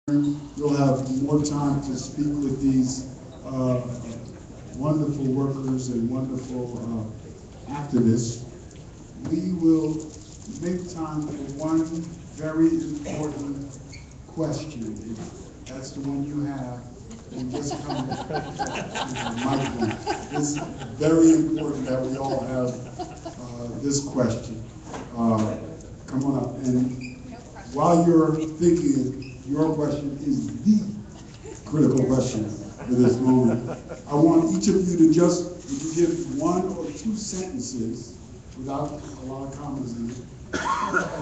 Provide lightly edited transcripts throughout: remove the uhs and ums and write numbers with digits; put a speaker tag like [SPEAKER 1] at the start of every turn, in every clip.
[SPEAKER 1] You'll have more time to speak with these wonderful workers and wonderful activists. We will make time for one very important question. If that's the one you have, and just come to the microphone. It's very important that we all have this question. Come on up. And while you're thinking, your question is the critical question for this moment. I want each of you to just give one or two sentences, without a lot of commas in it,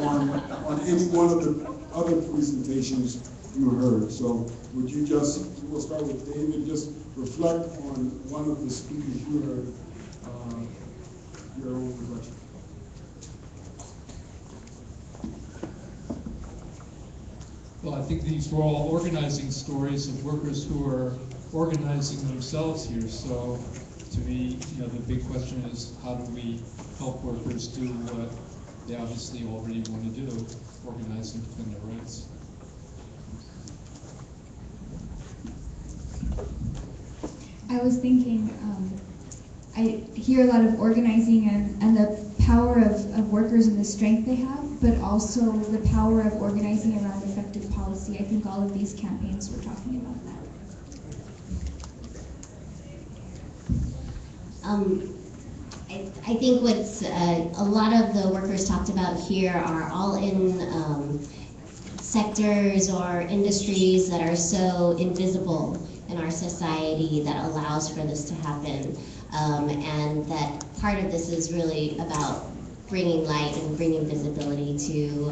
[SPEAKER 1] on any one of the other presentations you heard. So would you just, we'll start with David, just reflect on one of the speakers you heard, your own reflection.
[SPEAKER 2] Well, I think these were all organizing stories of workers who are organizing themselves here. So to me, the big question is, how do we help workers do what they obviously already want to do, organize and defend their rights?
[SPEAKER 3] I was thinking, I hear a lot of organizing and the power of workers and the strength they have, but also the power of organizing around effective policy. I think all of these campaigns were talking about that.
[SPEAKER 4] I think what's a lot of the workers talked about here are all in sectors or industries that are so invisible in our society that allows for this to happen. And that part of this is really about bringing light and bringing visibility to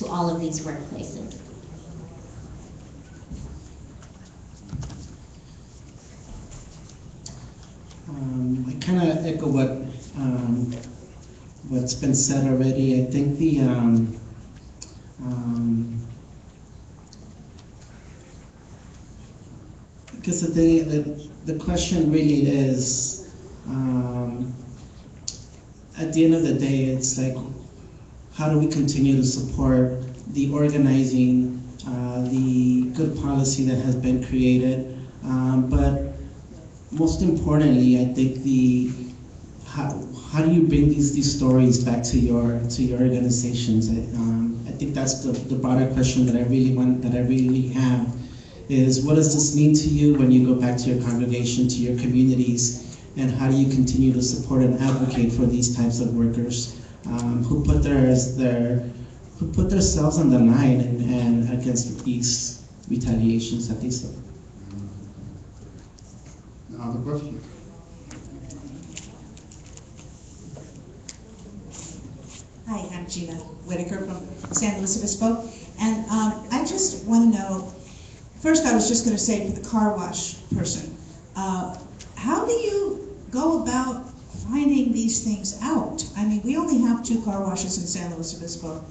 [SPEAKER 4] all of these workplaces.
[SPEAKER 5] I kind of echo what's been said already. I think because the question really is, at the end of the day, it's like, how do we continue to support the organizing, the good policy that has been created, but most importantly, I think how do you bring these stories back to your organizations? I think that's the broader question that I really have. Is what does this mean to you when you go back to your congregation, to your communities, and how do you continue to support and advocate for these types of workers who put themselves on the line and against these retaliations that they suffer?
[SPEAKER 1] Another question.
[SPEAKER 6] Hi, I'm Gina Whitaker from San Luis Obispo, and I just want to know. First, I was just going to say to the car wash person, how do you go about finding these things out? I mean, we only have 2 car washes in San Luis Obispo,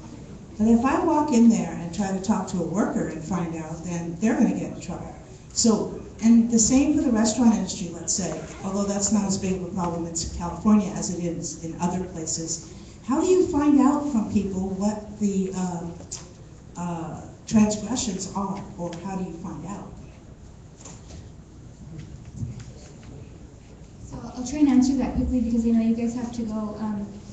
[SPEAKER 6] but if I walk in there and try to talk to a worker and find out, then they're going to get in trouble. So, and the same for the restaurant industry, let's say, although that's not as big of a problem in California as it is in other places. How do you find out from people what the transgressions are, or how do you find out?
[SPEAKER 3] So I'll try and answer that quickly because I know you guys have to go.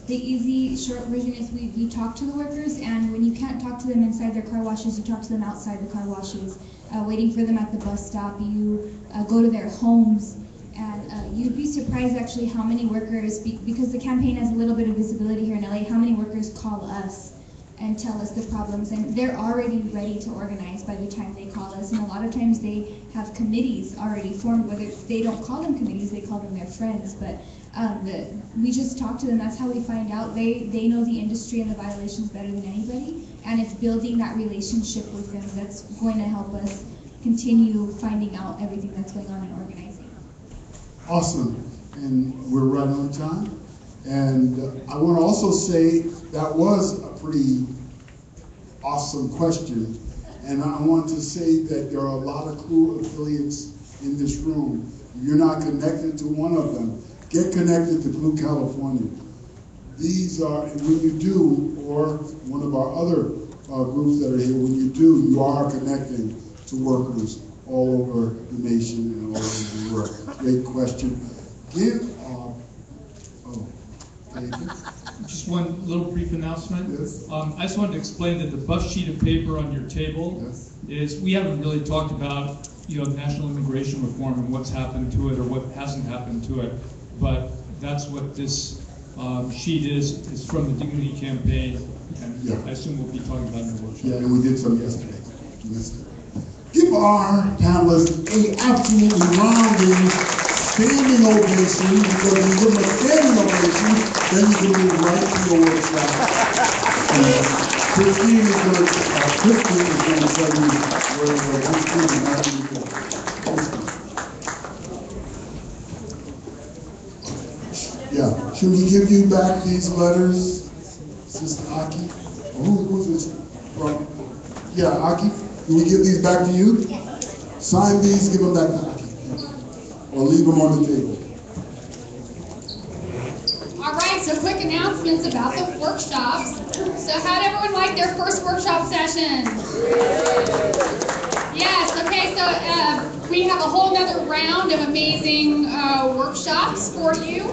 [SPEAKER 3] The easy, short version is we talk to the workers, and when you can't talk to them inside their car washes, you talk to them outside the car washes, waiting for them at the bus stop. You go to their homes, and you'd be surprised actually how many workers, because the campaign has a little bit of visibility here in LA, how many workers call us and tell us the problems, and they're already ready to organize by the time they call us. And a lot of times they have committees already formed, whether they don't call them committees, they call them their friends, but we just talk to them. That's how we find out. They know the industry and the violations better than anybody, and it's building that relationship with them that's going to help us continue finding out everything that's going on in organizing.
[SPEAKER 1] Awesome, and we're right on time. And I want to also say that was a pretty awesome question. And I want to say that there are a lot of CLUE affiliates in this room. If you're not connected to one of them, get connected to CLUE California. These are, and when you do, or one of our other groups that are here, when you do, you are connecting to workers all over the nation and all over the world? Great question. David?
[SPEAKER 2] Just one little brief announcement.
[SPEAKER 1] Yes.
[SPEAKER 2] I just wanted to explain that the buff sheet of paper on your table
[SPEAKER 1] Yes.
[SPEAKER 2] is, we haven't really talked about, national immigration reform and what's happened to it or what hasn't happened to it, but that's what this sheet is from the Dignity Campaign, and
[SPEAKER 1] Yeah.
[SPEAKER 2] I assume we'll be talking about it in the workshop.
[SPEAKER 1] Yeah, and we did some yesterday. Give our panelists a absolutely rounding standing ovation, because when you give them a standing ovation, then you can move right to the workshop. Christine is going to tell you where Christine is actually going. Yeah, should we give you back these letters, Sister Aki? Who's this from? Yeah, Aki, do we give these back to you? Sign these, give them back to Aki. Or leave them on the table.
[SPEAKER 7] All right, so quick announcements about the workshops. So how'd everyone like their first workshop session? Yes, okay, so we have a whole nother round of amazing workshops for you.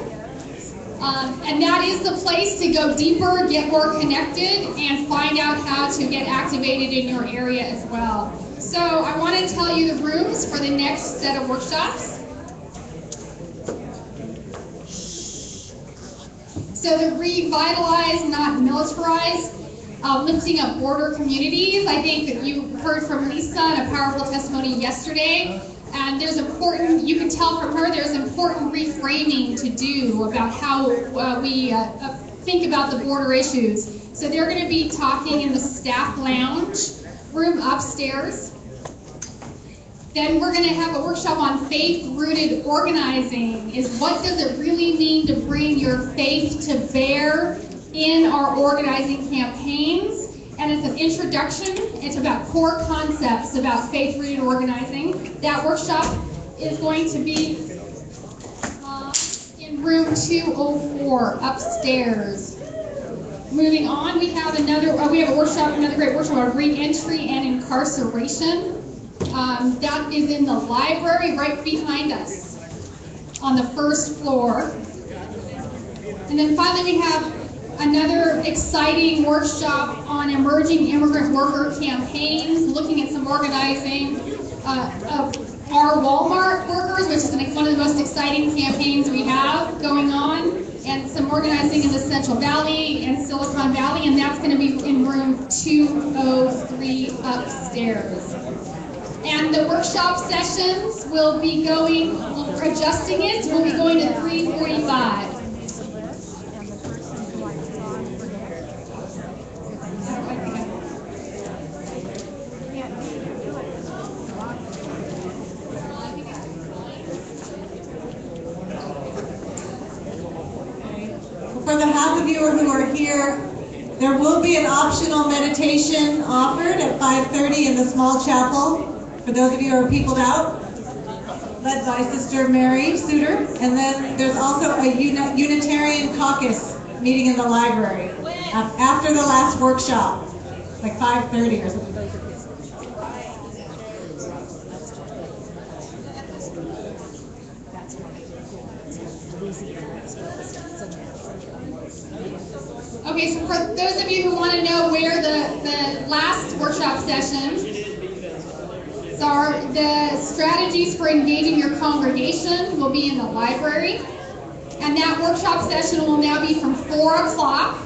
[SPEAKER 7] And that is the place to go deeper, get more connected, and find out how to get activated in your area as well. So I want to tell you the rooms for the next set of workshops. So the Revitalize, Not Militarize, lifting up border communities. I think that you heard from Lisa in a powerful testimony yesterday. And there's important, you can tell from her, there's important reframing to do about how we think about the border issues. So they're going to be talking in the staff lounge room upstairs. Then we're going to have a workshop on faith-rooted organizing. Is what does it really mean to bring your faith to bear in our organizing campaigns? And it's an introduction. It's about core concepts about faith-rooted organizing. That workshop is going to be in room 204 upstairs. Moving on, we have another great workshop on re-entry and incarceration. That is in the library right behind us on the first floor. And then finally we have another exciting workshop on emerging immigrant worker campaigns, looking at some organizing of our Walmart workers, which is one of the most exciting campaigns we have going on, and some organizing in the Central Valley and Silicon Valley, and that's going to be in room 203 upstairs. And the workshop sessions will be going, we're adjusting it, we'll be going to 3:45.
[SPEAKER 6] For the half of you who are here, there will be an optional meditation offered at 5:30 in the small chapel. For those of you who are peopled out, led by Sister Mary Suter. And then there's also a Unitarian caucus meeting in the library after the last workshop, like 5:30 or something.
[SPEAKER 7] Okay, so for those of you who want to know where the last workshop session are, the strategies for engaging your congregation will be in the library. And that workshop session will now be from 4 o'clock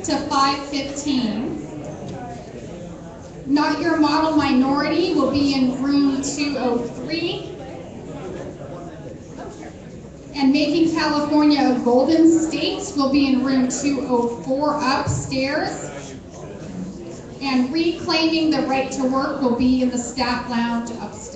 [SPEAKER 7] to 5:15. Not Your Model Minority will be in room 203. And Making California a Golden State will be in room 204 upstairs. And Reclaiming the Right to Work will be in the staff lounge upstairs.